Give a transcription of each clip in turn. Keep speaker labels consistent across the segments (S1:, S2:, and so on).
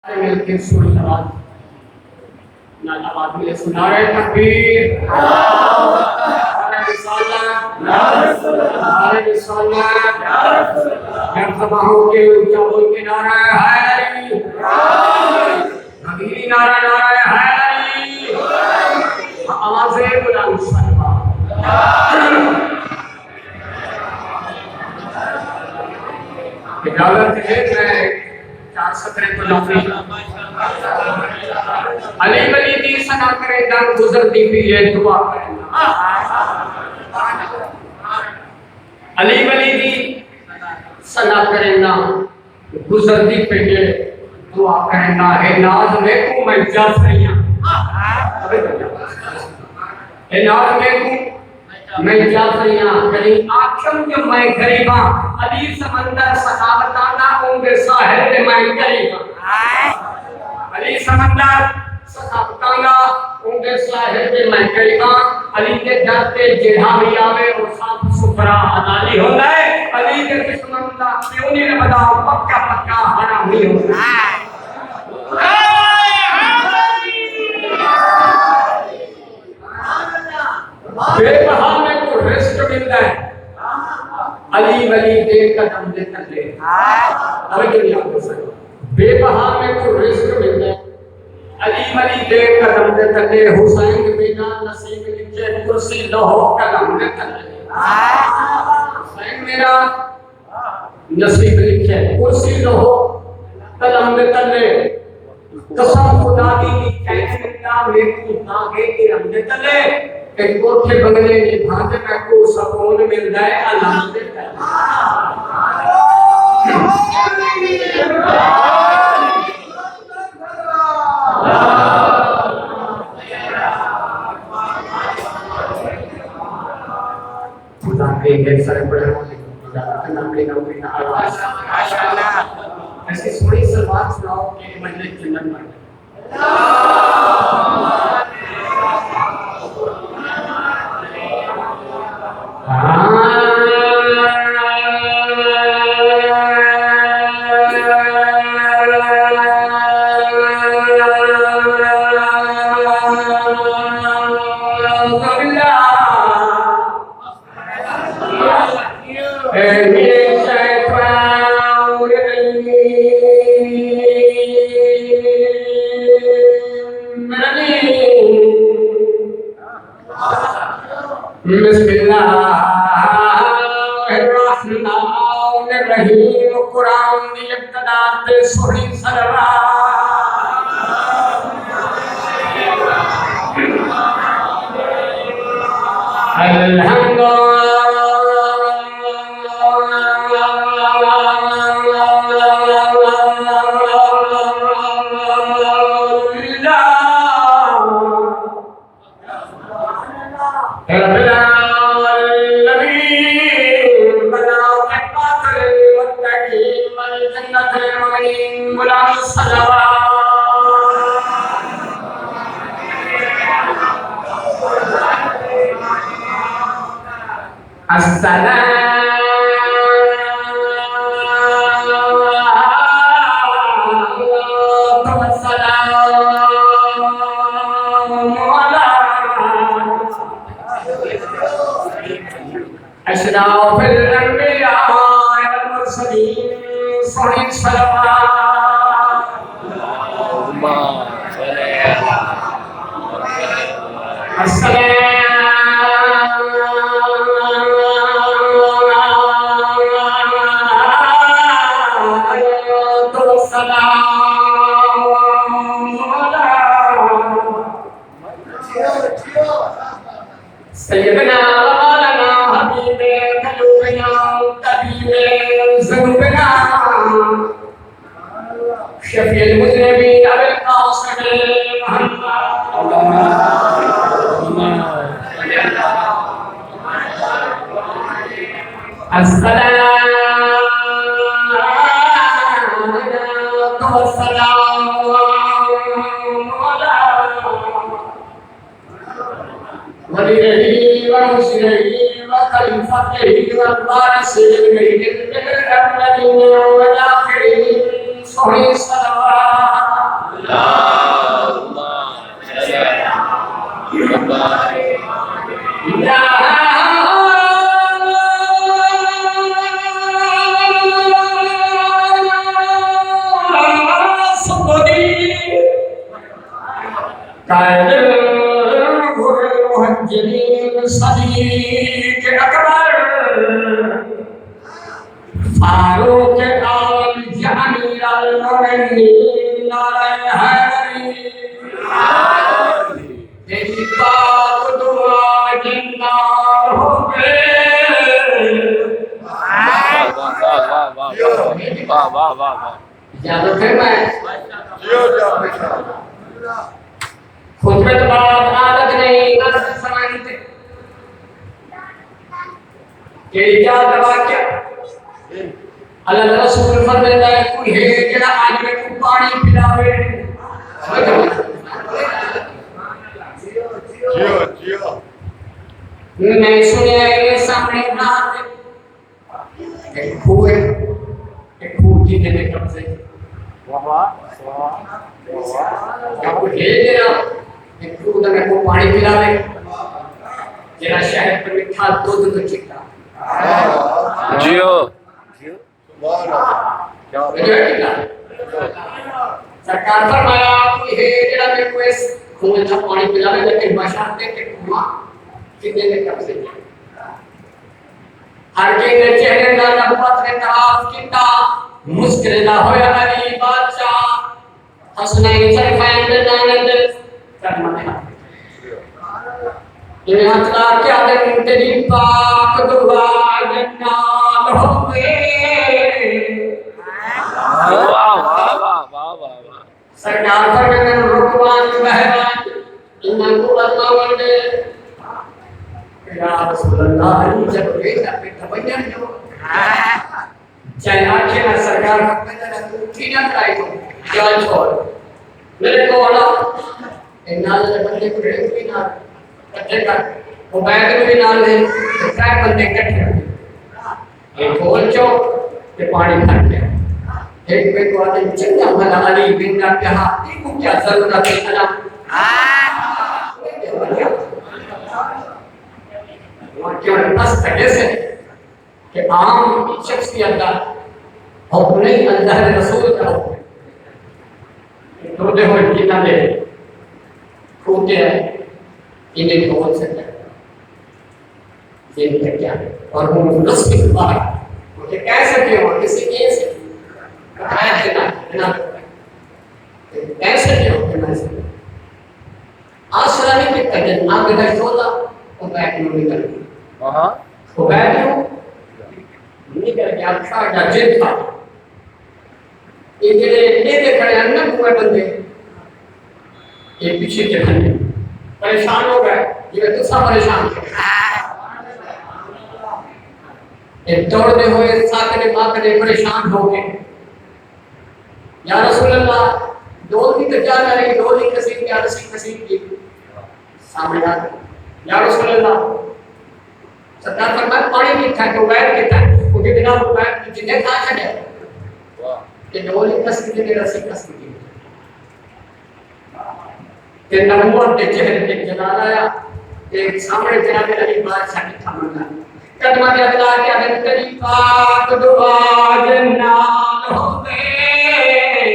S1: मिलके सुर आवाज मिले सुनारे तकबीर नारे रिसालत नारे रिसालत जब तबाहों के ऊंचा बोल के नारा हैदरी नबीरी नारा नारा हैदरी आवाज़े बुलंद सलवा इजाजत है मैं 4 सत्र को नौकरी अली वली दी सना करे दम गुजरती भी है दुआ करना अली वली दी सना करे ना गुजरती पे है दुआ करना है नाज में को मैं जाफरियां है नाज में को मैं जाफरियां कहीं आखम जो मैं गरीबा अली समंदर सखावताना उनके साहिल में मैं गरीबा अली समंदर सखावताना उनके साहिल में मैं गरीबा अली के दर पे जेड़ा भी आवे और साफ सुथरा हलाली होता है अली के किस्मत क्यों नहीं बता पक्का पक्का हरा हुई होता है बेबहा में को रिस्क मिलता है अली वली दे कदम दे तले अरे नहीं आप सकते बेबहा में को रिस्क मिलता है अली वली दे कदम दे तले हुसैन बिना नसीब लिखे कुर्सी लोहो कदम दे तले हुसैन मेरा नसीब लिखे कुर्सी लोहो कदम दे तले कसम खुदा की कहने का मेरे को तागे के हम दे तले एक कोठे बंगले में भांजे में को सुकून मिल जाए अल्हम्दुलिल्लाह खुदा के ढेर सारे बड़े होने खुदा का नाम लेना बिना आवाज माशाअल्लाह ऐसी सोनी सलवात सुनाओ कि मजलिस जन्नत में बिस्मिल्लाहिर्रहमानिर्रहीम कुरान दी इब्तिदा ते सोहनी सलवात सोहनी सलवात कायदे मुहज्जिरीन सदीक अकबर फारूक आल जानी अल मुमिनीन अलैहि तेरी बात दुआ जिन्नार हो गए। वाह वाह वाह याद फिर मैं खुतबे तो बात आदत नहीं आदत समानते के क्या दवा क्या अल्लाह रसूल फरमाता है कोई है जेड़ा आज में को पानी पिलावे जियो जियो मैं सुनिया ये सामने रात एक खूह जी ने कब्जे वाह वाह वाह को है जेड़ा एक खूह में को पानी पिलावे जेड़ा शहर पे मीठा दूध तो चिट्टा जियो सरकार फरमाया कोई है जेड़ा मेरे को इस कुएं का पानी पिलावे लेकिन बशाते के कुआं कितने ने कब्जे हर के चेहरे का नबूवत ने तवाफ किया मुश्किल ना होया अली बादशाह हसनैन शरीफैन दे नानद करमने ये हतला क्या दिन तेरी पाक दुआ जन्नत हो गए। वाह वाह वाह वाह वाह सरकार फरमाते रुकवान बहरान इनको अल्लाह ने या रसूल अल्लाह जब बेटा पे तबयन जो चाहे आंखें ना सरकार फरमाते ना तू ठीक कराई तो जान छोड़ मेरे को वाला इन्नाल बंदे को रेंग भी ना इकट्ठे कर वो बैग में भी नाल दे ट्रैक बंदे इकट्ठे कर ये खोल चो ते पानी भर गया एक पे तो आदमी चंगा भला अली बिन का कहा इनको क्या जरूरत है अल्लाह वहां क्यों बस कैसे कि आम शख्स के अंदर हुक्म नहीं अल्लाह के रसूल का हुक्म तो देखो कितना दे खोते हैं इन्हें कौन से ये क्या और वो नस की बात मुझे कैसे क्यों किसी कैसे कैसे क्यों आसरा नहीं कि कदर ना बेटा चोला वो बैठ में निकल हां वो बैठ निकल के अच्छा या जेब था ये खड़े अन्ना कुएं बंदे ये पीछे के बंदे परेशान हो गए ये तो सब परेशान थे ये दौड़ते हुए साकरे माकरे परेशान हो गए या रसूल अल्लाह डोली तो क्या रही डोली कसी क्या कसी की सामने आ या रसूल अल्लाह सरकार फरमाया पानी नहीं था तो बैठ के था उनके बिना वो बैठ जिन्हें खा छड़े ये डोली कसी के रसी कसी की के नबूवत के चेहरे पे जलाल आया एक सामने जनाब अली बादशाह की थमना कदम के अल्लाह के अदन तेरी पाक दुआ जन्नत हो गए।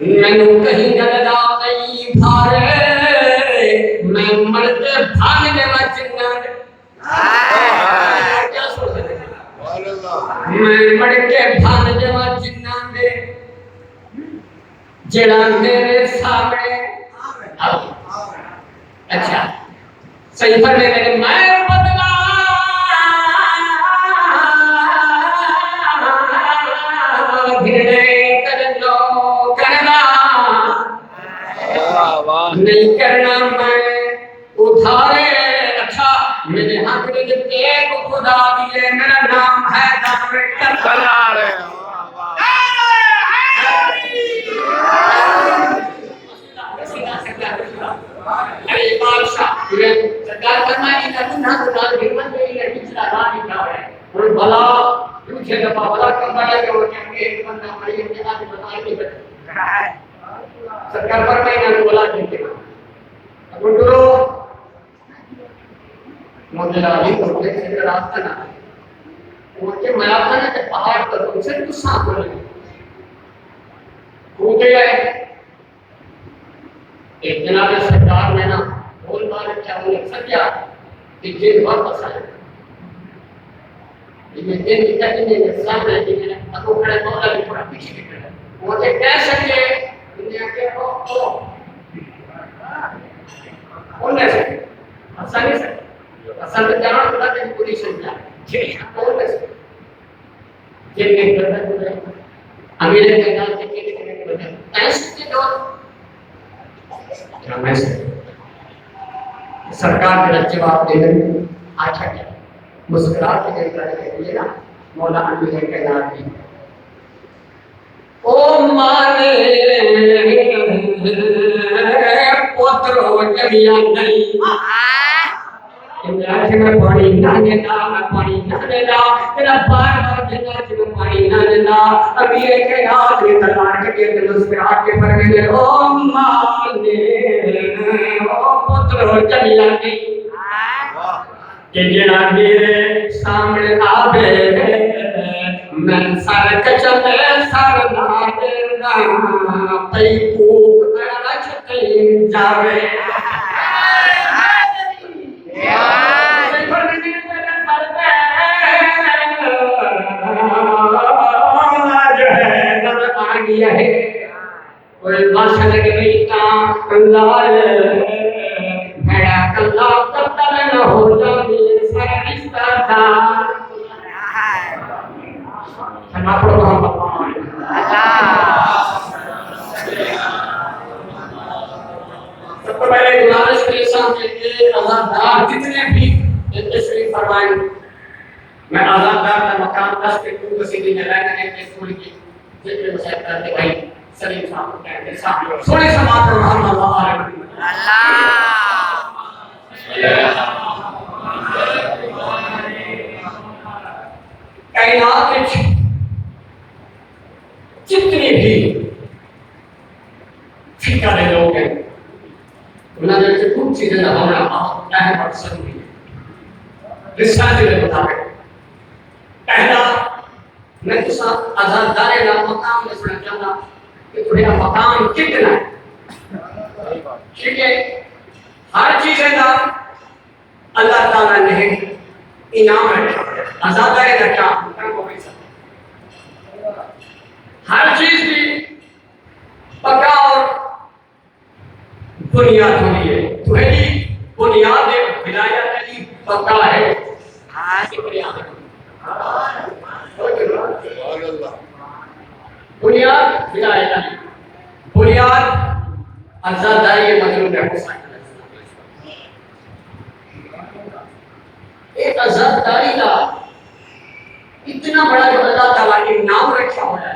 S1: मैनू कहीं गलदा नहीं भारे मैं मर्द भागने में जन्नत क्या सुन रहे मैं मर के भागने में जन्नत जेड़ा मेरे सामने अच्छा सही पर मैंने मैं बदला भिड़े कर लो करना नहीं करना मैं उधारे अच्छा मेरे हाथ में जो एक खुदा दिए मेरा नाम है करार अरे बादशाह ये सरकार फरमाई ना तू ना हिम्मत में ये पिछला राह निकाल है और भला पूछे दफा भला कम बड़ा के वो कहेंगे एक बंदा मरी के आज बताई नहीं बता सरकार फरमाई ना बोला देंगे अब डरो मुझे अली को एक रास्ता ना वो के मैं था ना कि पहाड़ पर उनसे तो सांप लगे कूदे गए एक जनाब सरकार में ना बोल मार क्या उन्हें सत्या कि जेल बहुत पसंद है ये जेल की कहीं नहीं सामने कि मैंने अको खड़े मौला भी थोड़ा पीछे खड़े वो तो कह सके दुनिया के ओ बोलने से आसानी से असल में जाना पड़ा कि पुलिस से जा बोलने से जेल में करता है अमीर के नाम से के बता ऐसे तो मैं सरकार का जवाब दे रही अच्छा क्या मुस्कुराते हुए कहते हैं ना मौला अली ने कहना है ओ माने पुत्र हो कबिया नहीं आज में पानी ना देना मैं पानी ना देना तेरा बार बार कहना कि मैं पानी ना देना अभी एक याद में तलाक के दिल मुस्कुरा के पर गए ओ माने ओ पुत्र हो कबिया नहीं कि जेड़ा मेरे सामने आवे मैं सर कचले सर ना देना पई भूख अड़च कहीं जावे कोई भाषा लग रही लाल मेरा कल्ला कत्ल न हो जाए सारा रिश्ता था क्षमा करो हम सबसे पहले गुजारिश के सामने के आजादार जितने भी तशरीफ फरमाएं मैं आजादार का मकाम 10 के पूर्व सीधी में रहने के स्कूल की जिक्र मुसाइब करते भाई सलीम साहब को कहते साहब सोने समाज में मोहम्मद कायनात में जितने भी फिक्र लोग हैं उन्होंने जो कुछ चीजें हमारा आपका है मकसद नहीं रिसर्च के मुताबिक पहला मैं तो साथ आजादार ना मकाम में सुना चाहता कि तुम्हारा मकाम कितना है ठीक है हर चीज का अल्लाह ताला ने इनाम रखा है आजादार का क्या हर चीज की पक्का और बुनियाद होनी है तुम्हारी बुनियाद विलायत की पक्का है बुनियाद विलायत बुनियाद आजादारी मजलूम है एक आजादारी का इतना बड़ा जो अल्लाह ताला ने नाम रखा हुआ है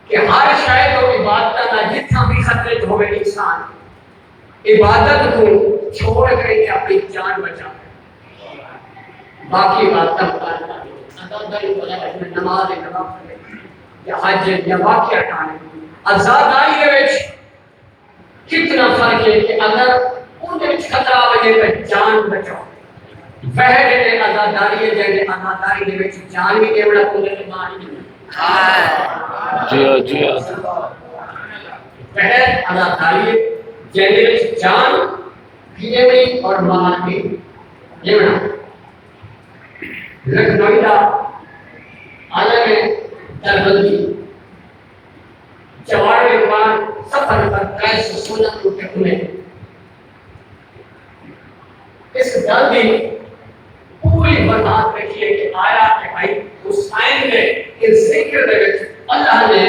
S1: कि हर शायद और इबादत का जितना भी खतरे होवे इंसान इबादत को छोड़ करके अपनी जान बचा बाकी बात आजादारी नमाज या हज या बाकी अरकान आजादारी के विच कितना फर्क है कि अगर उनके विच खतरा वजे तो जान बचाओ वह जेडे आजादारी है जेडे आजादारी के विच जान भी देवड़ा कोले ते मार नहीं जी वह आजादारी जेडे विच जान भी देवड़ी और मार भी देवड़ा लखनऊ का आलम है दरबंदी चवाड़ के बाद सफर पर कैसे सोना उठे हुए इस गल की पूरी बर्बाद रखिए कि आया कि भाई हुसैन ने इस जिक्र दे विच अल्लाह ने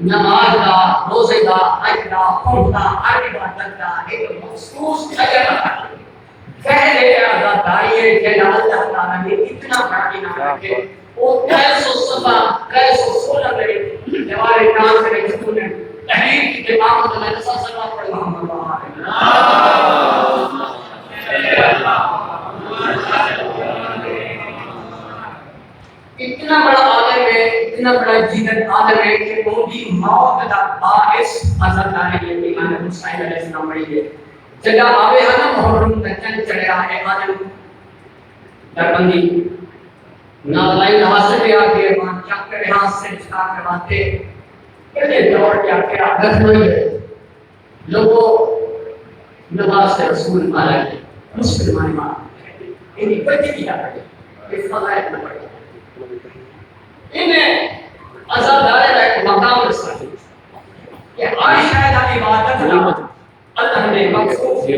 S1: नमाज का रोजे का हज का खुद का हर इबादत का एक मखसूस अजर रखा पहले आजादारी है कि अल्लाह ताला ने इतना बड़ा इनाम रखे वो कैसो सफा कैसो सोलह में हमारे काम से तूने तहरीर की किताब में मैंने सल्लल्लाहु अलैहि इतना बड़ा आलम है इतना बड़ा जीनत आलम है कि उनकी मौत का बाइस आजादारी है इमाम हुसैन अलैहिस्सलाम बड़ी है जगह आवे है ना मुहर्रम का चंद चढ़ा है आलम दरबंदी नालाइन हाथ से आके वहां चक्कर हाथ से छा करवाते कहते दौड़ के आके लखनऊ लोगों नवाज रसूल मारा है मुसलमान मारा इन्हीं बच्चे किया है इस फलायत न पड़े इन्हें आजादार है मकाम रसाली ये हर शायद की इबादत अल्लाह ने मखसूस भी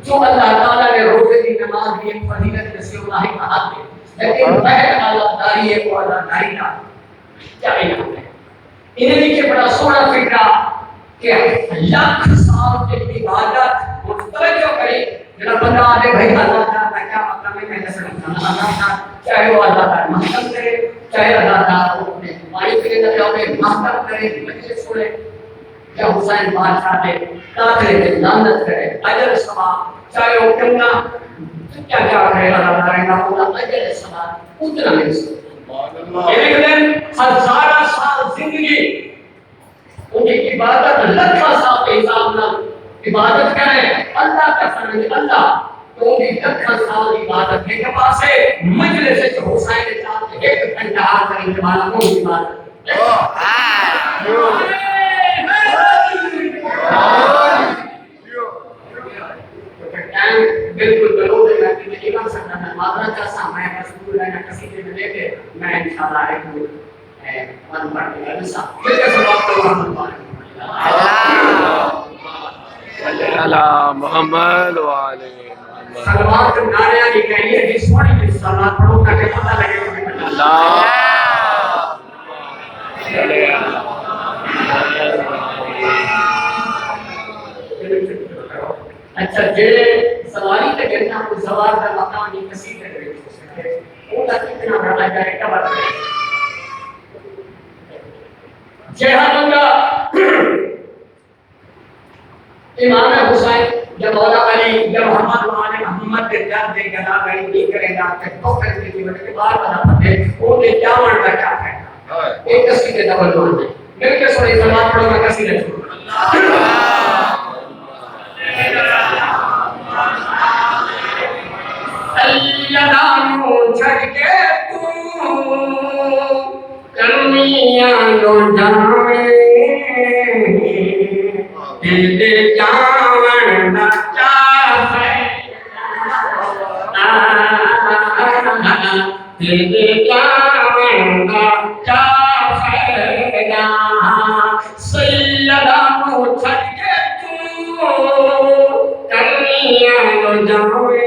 S1: जो अल्लाह ताला ने रोजे की नमाज की एक फजीलत नसीब नहीं कहा है लेकिन पहले अल्लाहदारी है वो अल्लाहदारी का क्या इनाम है इन्हें नीचे बड़ा सोना फिक्रा कि लाख साल की इबादत मुस्तवज्जो करे जरा बंदा आले भाई अल्लाह का क्या मतलब है मैं समझना अल्लाह का चाहे वो अल्लाह का महत्व करे चाहे अल्लाह का अपने मालिक के नजर में महत्व करे मजलिस छोड़े क्या हुसैन बादशाह है काफिर के लानत करे अजर समा चाहे वो कितना क्या क्या करे अल्लाह करेगा पूरा अजर समा उतना मिल एक दिन हजारों साल जिंदगी उनकी इबादत लाखों साल के हिसाब ना इबादत करें अल्लाह का फर्ज अल्लाह तो उनकी लाखों साल इबादत के पास है मजलिस से हुसैन के साथ एक घंटा करें तुम्हारा को इबादत बिल्कुल गलत है मैं नहीं कर सकता मैं मात्रा का समय बस पूरा ना किसी के लेके मैं इंशाल्लाह एक मन पढ़ के ऐसा फिर समाप्त होगा
S2: अल्लाह मोहम्मद वाले
S1: सलवात नारिया की कहिए कि सोनी की सलात पढ़ो ताकि पता लगे
S2: अल्लाह
S1: अच्छा जे सवारी के कहना को सवार का मकान नहीं किसी के लिए हो सके वो तक कितना बड़ा जाए का बात है जहांगा इमाम हुसैन जब मौला अली जब मोहम्मद के दर्द दे गदा गड़ी नहीं करेगा तो कर के बड़े बार बता पते वो ने क्या मानता क्या है एक किसी के डबल मान दे मिल के सोई सलात पढ़ो मैं किसी ने अल्लाह छड़ के तू कमियां लो जावे तेरे जावन ना चाहे तेरे जावन ना चाहे ना सैयदा को छड़ के तू कमियां लो जावे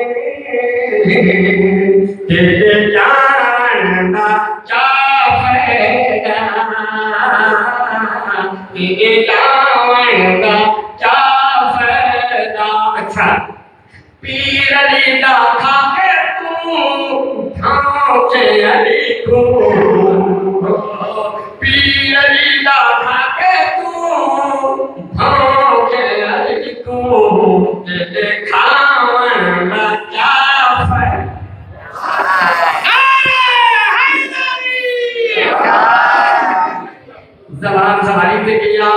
S1: तेरे जानना चाहेगा तेरे जानना चाहेगा अच्छा पीर अली दा खाके तू ठाके अली को पीर अली दा खाके तू ठाके अली को तेरे खाना क्या जबान सवारी पे किया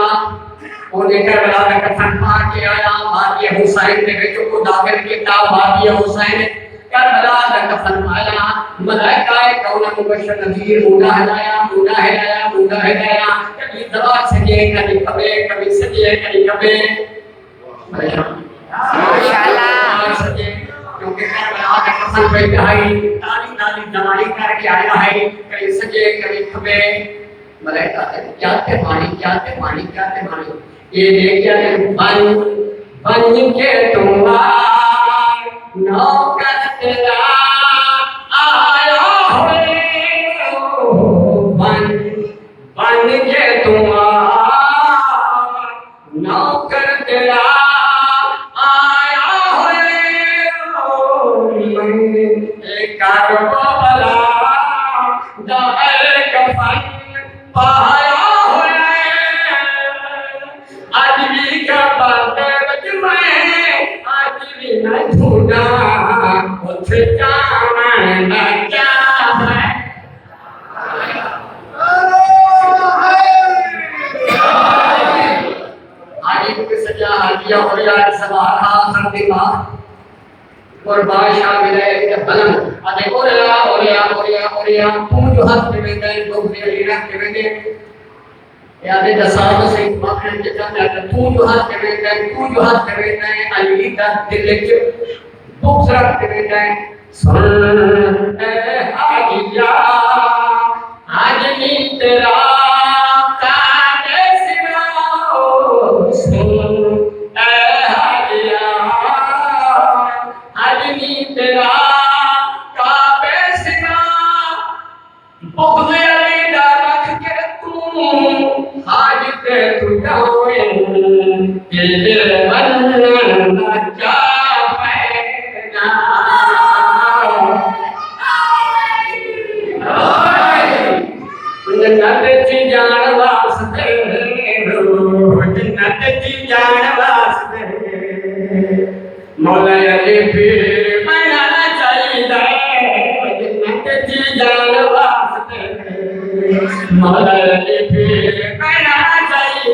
S1: और लेकर बला का कफन पा के आया मारिया हुसैन ने बेटो को दाखिल किया मारिया हुसैन करबला का कफन पाया मलाइका कौन मुबशर नजीर मुदा हिलाया कभी दवा सजे कभी खबे कभी सजे कभी खबे माशाल्लाह सजे क्योंकि करबला का कफन पे आई ताली दवाई करके आया है कभी सजे कभी खबे मलाइका क्या थे पानी ये लेके आए बन के तुम्हार नौकर तेरा आया हो बन के तुम्हार नौकर तेरा आया हो कारबो बला दाल कफन पाया आदमी का बातें बजमें आदमी न झूठा उसे जाना क्या है आदमी की सजा दिया हो यार सवारा संदिमा और बादशाह मिले के बलम अने ओरिया तू जो हाथ में गए तो मेरी रख के दे यादे दसाद से माखन के जाने तू जो हाथ करे गए तू जो हाथ करे गए अली का दिल के दूसरा करे गए सुन ए हाजिया आज नी तेरा काटे सिनाओ सुन ए हाजिया आज नी तेरा काटे सिना बुग़्ज़ अली दा रख के तू आज ते तू जाए दिल मन न जा पैना जन्नत जी जान वास्ते जन्नत जी जान वास्ते मौला अली फिर बनाना चाहिए जन्नत जी जान वास्ते मौला अली फिर बनाना चाहिए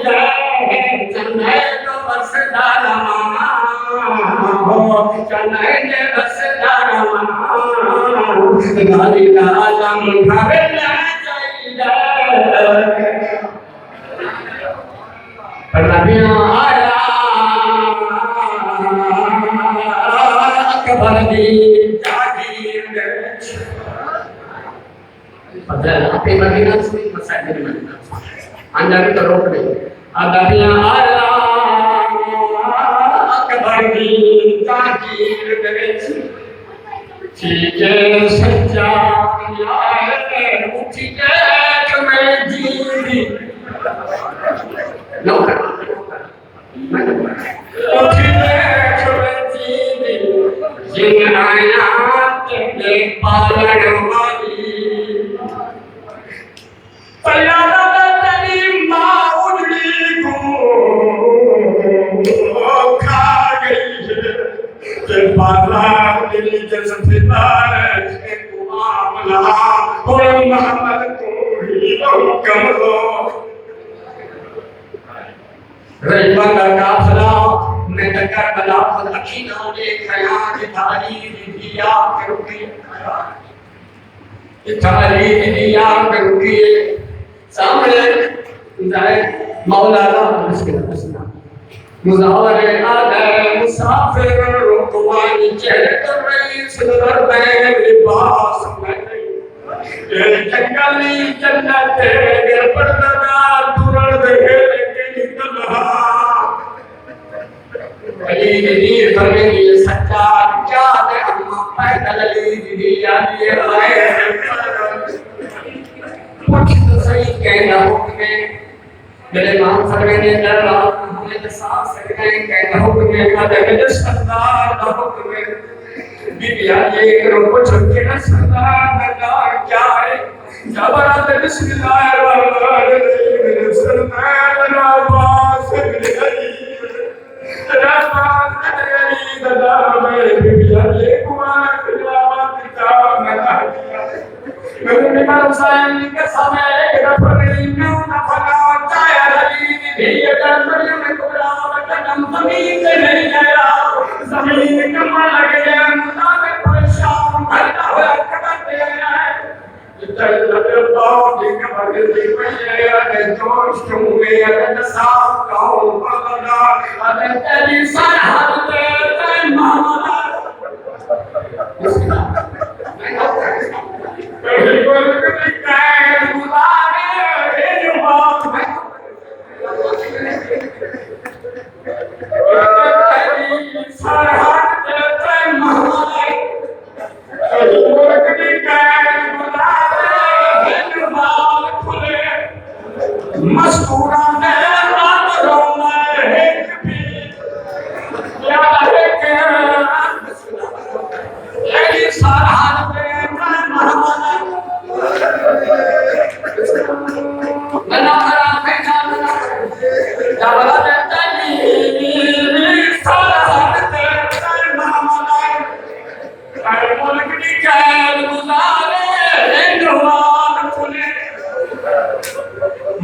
S1: चन्नई तो बसदा रमाना हो चन्नई के बसदा रमाना गाली आलम भरना नबियां आया अकबर दी जागीर पता आपके मदीना से मसाजिद में अंजामी तो रोक नहीं नबियां आया अकबर दी जागीर ठीक है सच्चा है उठी के मैं जीवी नौकर उठी के मैं जीवी जिन आयात के पालन वाली पयादा तेरी माँ उजड़ी को खा गई है के बाला दिल्ली जैसे फितार है को आमला और मोहम्मद को ही हुक्म दो रईबा का काफिला मैं तकर बला खुद अखीना देख रहा कि तारीफ दिया करूंगी तारीफ दिया करूंगी सामने जाए मौलाना मुश्किल हसना मुज़ावर आदे मुसाफिर रुकवानी चहत रईस नजर में लिबास में ये जंगली जन्नत गिर पड़दा दुरड़ दे के निकला अली दी फरमे ये सच्चा क्या दे अम्मा पैदल अली दी याद ये आए कुछ तो सही कहना हुक्म मेरे नाम फरमाने अल्लाह हमें तो साथ सकते हैं कहना हुक्म है अदब सरदार का हुक्म है बिबिया ये करो कुछ के ना सरदार क्या है जबरत बिस्मिल्लाहिर्रहमानिर्रहीम सरदार अब्बास अली रब्बास अली ददा में बिबिया ये कुआं तिलावत का मना मेरे निमर हुसैन के समय रफरी में नफला चाया रही भी ये मरियम कुबरा कदम जमीन से नहीं गया जमीन कमर लग गया मुदा में परेशान भरता हुआ कदम दे रहा है चल लगे बाप जी के भगे जी पे ये जोश क्यों में अगर साफ कहूं बगदा अरे तेरी सरहद पे मामला मस्तूरा ने रात रोना एक भी याद है कि यही सरहद पे मैं मोहम्मद नना करा बैठा जब रात चली सरहद पे मैं मोहम्मद हर मुल्क की कैद गुजारे हिंदुआन खुले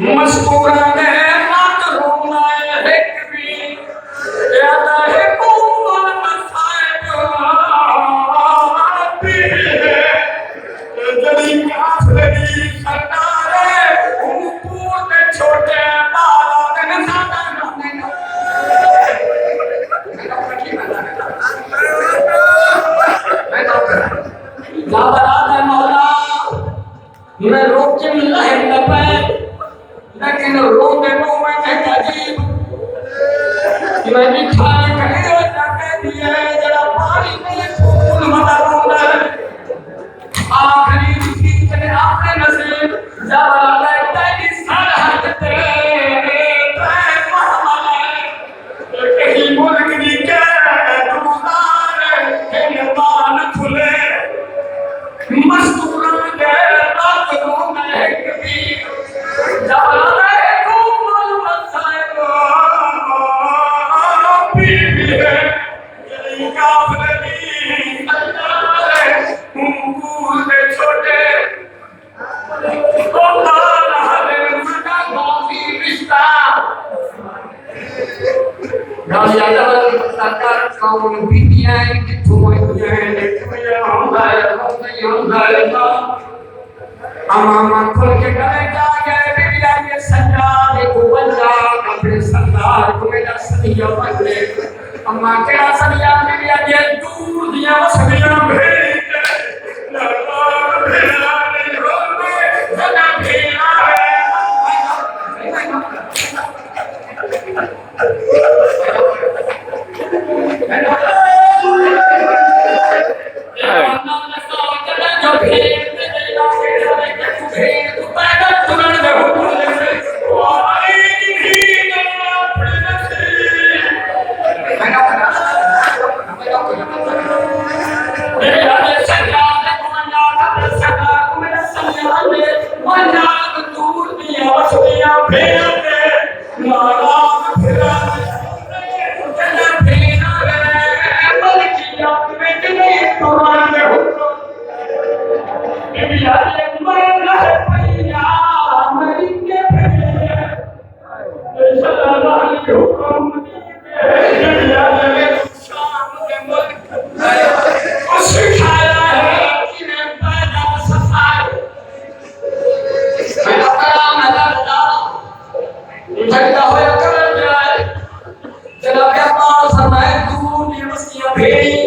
S1: मस्तूरा ने रात रोना एक भी याद है कौन मसाइब भी है जली आखिरी सरदार उनको छोटे मैं रोक के लहर न पाए, लेकिन रोने को मैं कहता अजीब मैं भी खाने कहे और जाके दिए जरा पानी में फूल मत रोना आखिरी चीज ने आपने नसीब जब लगता है कि सरहद तेरे कहीं मुल्क की के दुकान हिंदुस्तान खुले मस्तूरा के रातों में कभी जब लगे कोमल मसाए बीवी है यही काफिली अल्लाह मुंगूल दे छोटे ओ ताला दे मका गोफी रिश्ता गाली आजा सरकार कौन बीतियां किथों आईयां किया होंदा है अमामा खोल के गले जागे बिया ये सजाद को बंदा कपड़े सरदार को मेरा सदिया बंदे अम्मा केड़ा सदिया बिया ये दूर दिया सदिया भेज लगा भेड़ा नहीं होते सदा भेड़ा भेड़ी